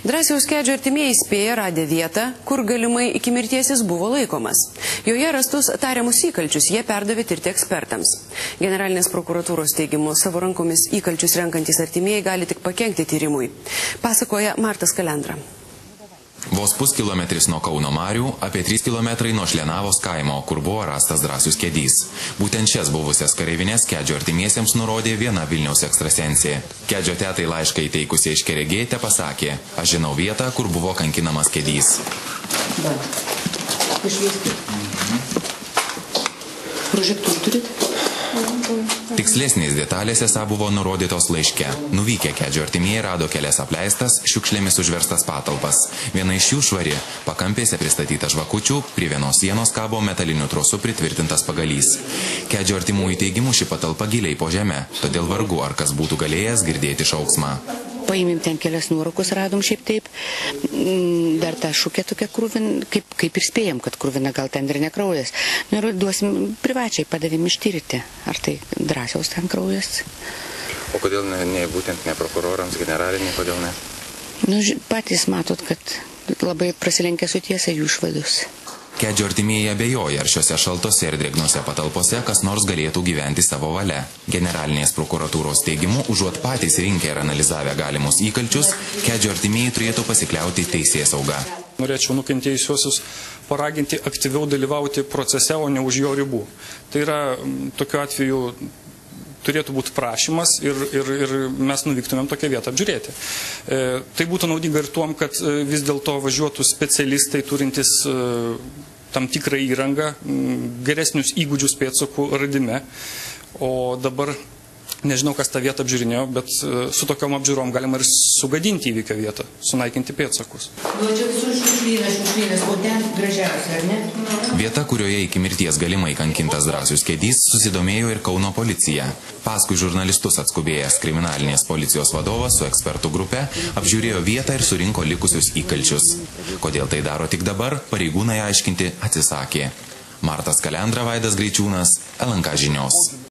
Drąsiaus Kedžio artimieji įspėja radę vietą, kur galimai iki mirties jis buvo laikomas. Joje rastus tariamus įkalčius jie perdavė tirti ekspertams. Generalinės prokuratūros teigimu, savo rankomis įkalčius renkantys artimieji gali tik pakenkti tyrimui. Pasakoja Martas Kalendra. Vos puskilometris nuo Kauno marių, apie 3 kilometrai nuo Šlienavos kaimo, kur buvo rastas Drąsius Kedys. Būtent šias buvusias kareivinės Kedžio artimiesiems nurodė viena Vilniaus ekstrasensė. Kedžio tetai laišką įteikusi iš Keregėte pasakė: "Aš žinau vietą, kur buvo kankinamas Kedys." Prožektorių turit? Tikslesnės detalės esą buvo nurodytos laiške. Nuvykę Kedžio artimieji rado kelias apleistas, šiukšlėmis užverstas patalpas. Viena iš jų švari, pakampėse pristatyta žvakučių, prie vienos sienos kabo metaliniu trosu pritvirtintas pagalys. Kedžio artimųjų teigimu ši patalpa giliai po žeme, todėl vargu ar kas būtų galėjęs girdėti šauksmą. Paėmėm ten kelias nuorūkus, radom šiaip taip, dar tą šukę tokia krūvina, kaip ir spėjom, kad krūvina, gal ten ir ne kraujas. Nu ir duosim privačiai, padavėm ištyrti, ar tai Drąsiaus ten kraujas. O kodėl būtent ne prokurorams, generaliniai, kodėl ne? Nu, patys matot, kad labai prasilenkia su tiesa jų išvadus. Kedžio artimieji abejoja, ar šiuose šaltose ir drėgnose patalpose kas nors galėtų gyventi savo valia. Generalinės prokuratūros teigimu, užuot patys rinkę ir analizavę galimus įkalčius, Kedžio artimieji turėtų pasikliauti teisėsauga. Norėčiau nukentėjusiuosius paraginti aktyviau dalyvauti procese, o ne už jo ribų. Tai yra, tokiu atveju turėtų būti prašymas ir mes nuvyktumėm tokią vietą apžiūrėti. Tai būtų naudinga ir tuom, kad vis dėlto važiuotų specialistai turintys tam tikrą įrangą, geresnius įgūdžius pėdsakų radime. O dabar nežinau, kas tą vietą apžiūrinėjo, bet su tokiom apžiūrom galima ir sugadinti įvykio vietą, sunaikinti pėdsakus. Vieta, kurioje iki mirties galimai kankintas Drąsius Kedys, susidomėjo ir Kauno policija. Paskui žurnalistus atskubėjęs kriminalinės policijos vadovas su ekspertų grupe apžiūrėjo vietą ir surinko likusius įkalčius. Kodėl tai daro tik dabar, pareigūnai aiškinti atsisakė. Martas Kalendra, Vaidas Greičiūnas, LNK žinios.